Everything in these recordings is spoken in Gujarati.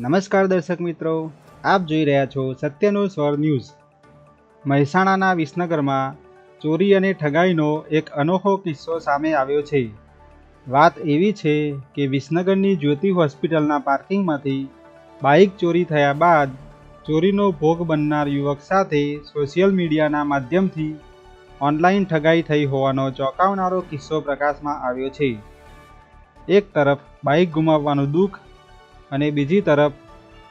નમસ્કાર દર્શક મિત્રો, આપ જોઈ રહ્યા છો સત્યનો સ્વર ન્યૂઝ। મહેસાણાના વિસનગરમાં ચોરી અને ઠગાઈનો એક અનોખો કિસ્સો સામે આવ્યો છે। વાત એવી છે કે વિસનગરની જ્યોતિ હોસ્પિટલના પાર્કિંગમાંથી બાઇક ચોરી થયા બાદ ચોરીનો ભોગ બનનાર યુવક સાથે સોશિયલ મીડિયાના માધ્યમથી ઓનલાઈન ઠગાઈ થઈ હોવાનો ચોંકાવનારો કિસ્સો પ્રકાશમાં આવ્યો છે। એક તરફ બાઇક ગુમાવવાનું દુઃખ અને બીજી તરફ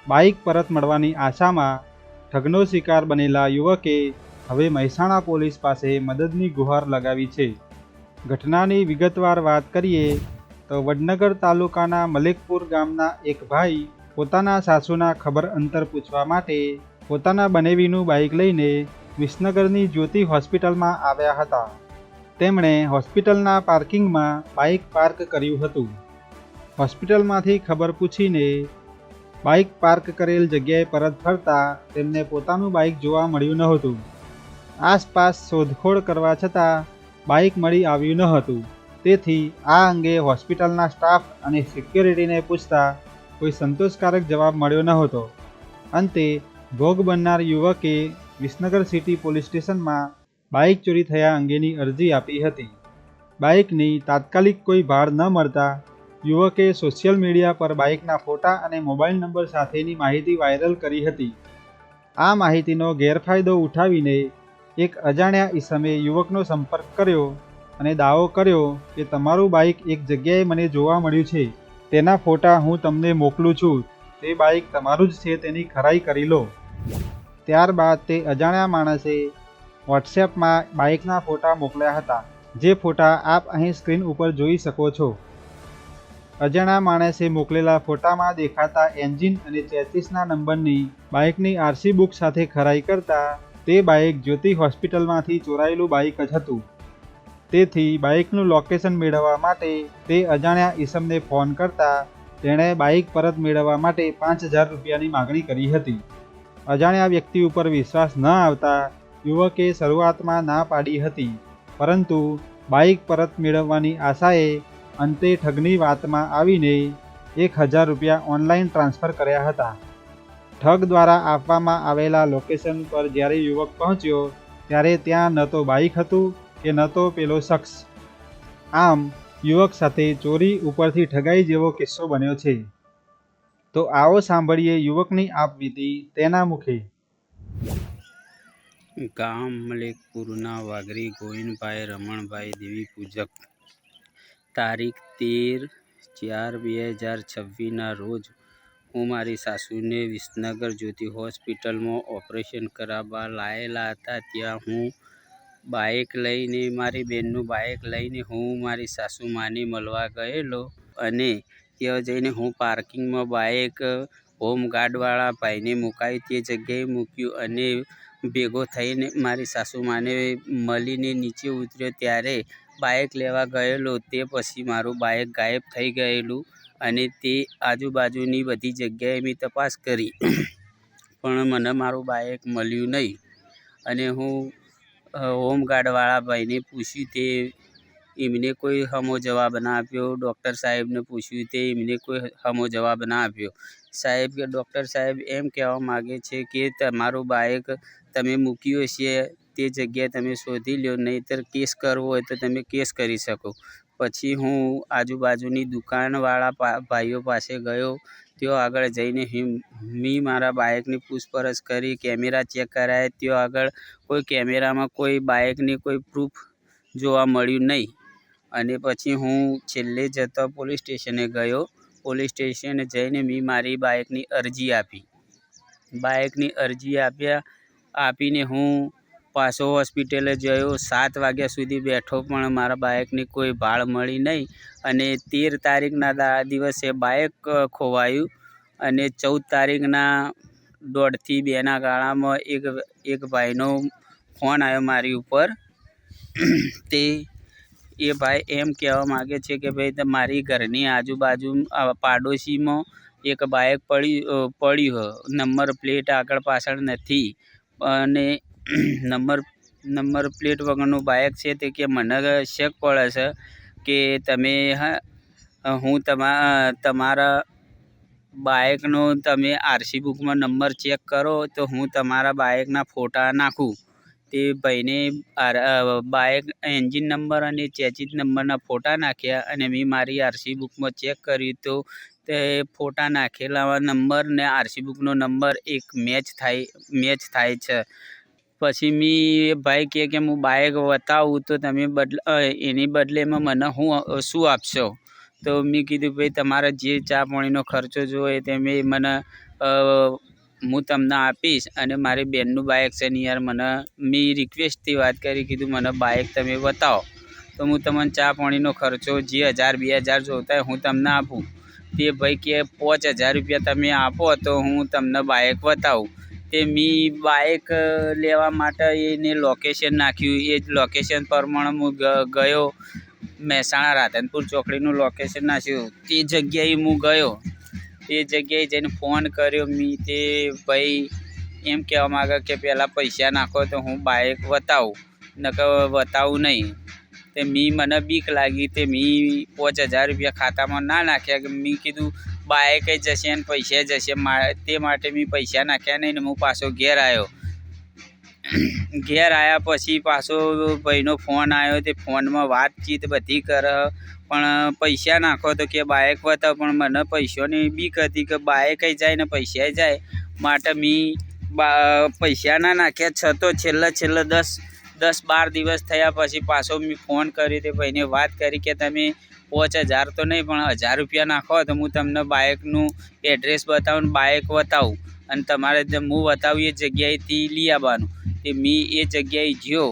બાઇક પરત મળવાની આશામાં ઠગનો શિકાર બનેલા યુવકે હવે મહેસાણા પોલીસ પાસે મદદની ગુહાર લગાવી છે। ઘટનાની વિગતવાર વાત કરીએ તો વડનગર તાલુકાના મલેકપુર ગામના એક ભાઈ પોતાના સાસુના ખબર અંતર પૂછવા માટે પોતાના બનેવીનું બાઇક લઈને વિસનગરની જ્યોતિ હોસ્પિટલમાં આવ્યા હતા। તેમણે હોસ્પિટલના પાર્કિંગમાં બાઇક પાર્ક કર્યું હતું। હોસ્પિટલમાંથી ખબર પૂછીને બાઇક પાર્ક કરેલ જગ્યાએ પરત ફરતા તેમને પોતાનું બાઇક જોવા મળ્યું નહોતું। આસપાસ શોધખોળ કરવા છતાં બાઇક મળી આવ્યું ન હતું। તેથી આ અંગે હોસ્પિટલના સ્ટાફ અને સિક્યોરિટીને પૂછતા કોઈ સંતોષકારક જવાબ મળ્યો નહોતો। અંતે ભોગ બનનાર યુવકે વિસનગર સિટી પોલીસ સ્ટેશનમાં બાઇક ચોરી થયા અંગેની અરજી આપી હતી। બાઇકની તાત્કાલિક કોઈ ભાળ ન મળતા યુવકે સોશિયલ મીડિયા પર બાઇકના ફોટા અને મોબાઈલ નંબર સાથેની માહિતી વાયરલ કરી હતી। આ માહિતીનો ગેરફાયદો ઉઠાવીને એક અજાણ્યા ઈસમે યુવકનો સંપર્ક કર્યો અને દાવો કર્યો કે તમારું બાઇક એક જગ્યાએ મને જોવા મળ્યું છે, તેના ફોટા હું તમને મોકલું છું, તે બાઇક તમારું જ છે, તેની ખરાઈ કરી લો। ત્યારબાદ તે અજાણ્યા માણસે વોટ્સએપમાં બાઇકના ફોટા મોકલ્યા હતા, જે ફોટા આપ અહીં સ્ક્રીન ઉપર જોઈ શકો છો। અજાણ્યા માણસે મોકલેલા ફોટામાં દેખાતા એન્જિન અને ચેસિસના નંબરની બાઇકની આરસી બુક સાથે ખરાઈ કરતા તે બાઇક જ્યોતિ હોસ્પિટલમાંથી ચોરાયેલું બાઇક જ હતું। તેથી બાઇકનું લોકેશન મેળવવા માટે તે અજાણ્યા ઈસમને ફોન કરતા તેણે બાઇક પરત મેળવવા માટે 5000 રૂપિયાની માગણી કરી હતી। અજાણ્યા વ્યક્તિ ઉપર વિશ્વાસ ન આવતા યુવકે શરૂઆતમાં ના પાડી હતી, પરંતુ બાઇક પરત મેળવવાની આશાએ અંતે ઠગની વાતમાં આવીને 1000 રૂપિયા ઓનલાઈન ટ્રાન્સફર કર્યા હતા। ઠગ દ્વારા આપવામાં આવેલા લોકેશન પર જ્યારે યુવક પહોંચ્યો ત્યારે ત્યાં ન તો બાઇક હતું કે ન તો પેલો શખ્સ। આમ યુવક સાથે ચોરી ઉપરથી ઠગાઈ જેવો કિસ્સો બન્યો છે। તો આવો સાંભળીએ યુવકની આપવીતી તેના મુખે। ગામ મલેકપુરના વાઘરી ગોવિંદભાઈ રમણભાઈ દેવી પૂજક તારીખ 13/4/2026ના રોજ હું મારી સાસુને વિસનગર જ્યોતિ હોસ્પિટલમાં ઓપરેશન કરાવવા લાયેલા હતા। ત્યાં હું બાઇક લઈને મારી બહેનનું બાઇક લઈને હું મારી સાસુ માને મળવા ગયેલો અને ત્યાં જઈને હું પાર્કિંગમાં બાઇક હોમગાર્ડવાળા ભાઈને મુકાયું તે જગ્યાએ મૂક્યું અને ભેગો થઈને મારી સાસુ માને મળીને નીચે ઉતર્યો ત્યારે બાઇક લેવા ગયેલો તે પછી મારું બાઇક ગાયબ થઈ ગયેલું અને તે આજુબાજુની બધી જગ્યાએ મેં તપાસ કરી પણ મને મારું બાઇક મળ્યું નહીં અને હું હોમગાર્ડવાળા ભાઈને પૂછ્યું તે એમને કોઈ હમો જવાબ ના આપ્યો। ડૉક્ટર સાહેબને પૂછ્યું તે એમને કોઈ હમો જવાબ ના આપ્યો। સાહેબ કે ડૉક્ટર સાહેબ એમ કહેવા માગે છે કે તમારું બાઇક તમે મૂક્યું હશે તે જગ્યાએ તમે શોધી લો, નહીંતર કેસ કરવો હોય તો તમે કેસ કરી શકો। પછી હું આજુબાજુની દુકાનવાળા ભાઈઓ પાસે ગયો। ત્યાં આગળ જઈને મેં મારા બાઇકની પૂછપરછ કરી, કેમેરા ચેક કરાયા। ત્યાં આગળ કોઈ કેમેરામાં કોઈ બાઇકની કોઈ પ્રૂફ જોવા મળ્યું નહીં અને પછી હું છેલ્લે જતો પોલીસ સ્ટેશને ગયો। પોલીસ સ્ટેશને જઈને મેં મારી બાઇકની અરજી આપી। બાઇકની અરજી આપીને હું પાછો હોસ્પિટલે ગયો। 7 વાગ્યા સુધી બેઠો પણ મારા બાઇકની કોઈ ભાળ મળી નહીં અને 13 તારીખના દિવસે બાઇક ખોવાયું અને 14 તારીખના 1:30 થી 2ના ગાળામાં એક ભાઈનો ફોન આવ્યો મારી ઉપર। તે એ ભાઈ એમ કહેવા માગે છે કે ભાઈ મારી ઘરની આજુબાજુ પાડોશીમાં એક બાઇક પડ્યું નંબર પ્લેટ આગળ પાછળ નથી અને નંબર પ્લેટ વગરનું બાઇક છે। તે કે મને શક પડે છે કે તમે હું તમારા બાઇકનો તમે આરસી બુકમાં નંબર ચેક કરો તો હું તમારા બાઇકના ફોટા નાખું. તે ભાઈને બાઇક એન્જિન નંબર અને ચેચિસ નંબરના ફોટા નાખ્યા અને મેં મારી આરસી બુકમાં ચેક કર્યું તો તે ફોટા નાખેલા નંબર ને આરસી બુકનો નંબર એક મેચ થાય છે. પછી મેં ભાઈ કહે કે હું બાઇક બતાવું તો તમે એની બદલેમાં મને શું આપશો? તો મેં કીધું ભાઈ તમારે જે ચા પાણીનો ખર્ચો જોઈએ તે મને હું તમને આપીશ. અને મારી બેનનું બાઇક છે ને યાર, મેં રિક્વેસ્ટથી વાત કરી, કીધું મને બાઇક તમે બતાવો તો હું તમને ચા પાણીનો ખર્ચો જે 1000-2000 જોતા હોય હું તમને આપું. તે ભાઈ કે 5000 રૂપિયા તમે આપો તો હું તમને બાઇક બતાવું. તે મેં બાઇક લેવા માટે એને લોકેશન નાખ્યું. એ જ લોકેશન પ્રમાણે હું ગયો. મહેસાણા રાધનપુર ચોકડીનું લોકેશન નાખ્યું. તે જગ્યાએ હું ગયો. તે જગ્યાએ જઈને ફોન કર્યો મેં. તે ભાઈ એમ કહેવા માંગે કે પહેલાં પૈસા નાખો તો હું બાઇક બતાવું, નકર બતાવું નહીં. તે મને બીક લાગી. તે મેં 5000 રૂપિયા ખાતામાં ના નાખ્યા. મેં કીધું બાઇક જશે અને પૈસા જશે, તે માટે મેં પૈસા નાખ્યા નહીં ને હું પાછો ઘેર આવ્યો. ઘેર આવ્યા પછી પાછો ભાઈનો ફોન આવ્યો. તે ફોનમાં વાતચીત બધી કરે, પણ પૈસા નાખો તો કે બાઇક બતાવો. પણ મને પૈસાની બીક હતી કે બાઇક જાય ને પૈસા જાય, માટે મેં પૈસા ના નાખ્યા. છતાં છેલ્લા 10-12 દિવસ થયા પછી પાછો મેં ફોન કર્યો. તે ભાઈને વાત કરી કે તમે 5000 તો નહીં પણ 1000 રૂપિયા નાખો તો હું તમને બાઇકનું એડ્રેસ બતાવું, બાઇક બતાવું અને તમારે હું બતાવું એ જગ્યાએથી લઈ આવવાનું. તે મેં એ જગ્યાએ ગયો.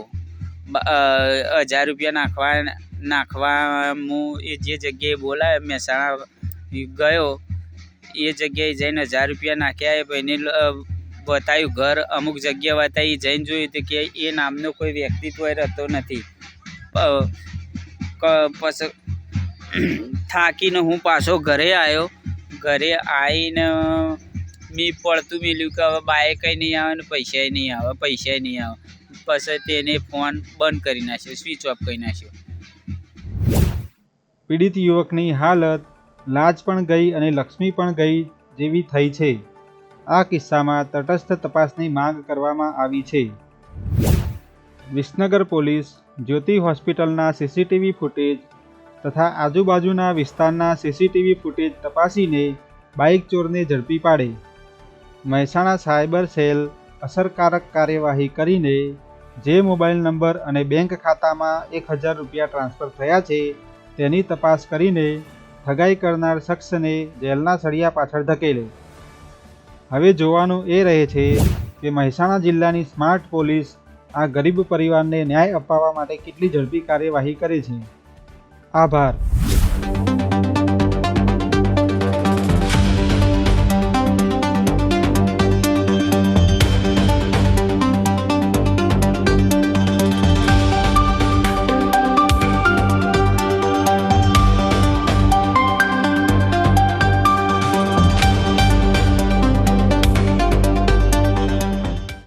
1000 રૂપિયા નાખવા હું એ જે જગ્યાએ બોલાય મહેસાણા ગયો. એ જગ્યાએ જઈને 1000 રૂપિયા નાખ્યા. એ ભાઈને બતાવ્યું ઘર, અમુક જગ્યા બતાવી. જઈને જોયું તો કે એ નામનો કોઈ વ્યક્તિત્વ રહેતો નથી. પછી થાકીને હું પાછો ઘરે આવ્યો. ઘરે આવીને મેં પડતું મેલ્યું કે હવે બાઇક નહીં આવે ને પૈસા નહીં આવે. પછી તેને ફોન બંધ કરી નાખ્યો, સ્વિચ ઓફ કરી નાખ્યો. પીડિત યુવકની હાલત લાજ પણ ગઈ અને લક્ષ્મી પણ ગઈ જેવી થઈ છે. આ કિસ્સામાં તટસ્થ તપાસની માંગ કરવામાં આવી છે. વિસનગર પોલીસ જ્યોતિ હોસ્પિટલના સીસીટીવી ફૂટેજ તથા આજુબાજુના વિસ્તારના સીસીટીવી ફૂટેજ તપાસીને બાઇક ચોરને ઝડપી પાડે. મહેસાણા સાયબર સેલ અસરકારક કાર્યવાહી કરીને જે મોબાઈલ નંબર અને બેંક ખાતામાં 1000 રૂપિયા ટ્રાન્સફર થયા છે તેની તપાસ કરીને ઠગાઈ કરનાર શખ્સને જેલના સળિયા પાછળ ધકેલે. હવે જોવાનું એ રહે છે કે મહેસાણા જિલ્લાની સ્માર્ટ પોલીસ આ ગરીબ પરિવારને ન્યાય અપાવવા માટે કેટલી ઝડપી કાર્યવાહી કરે છે. આભાર.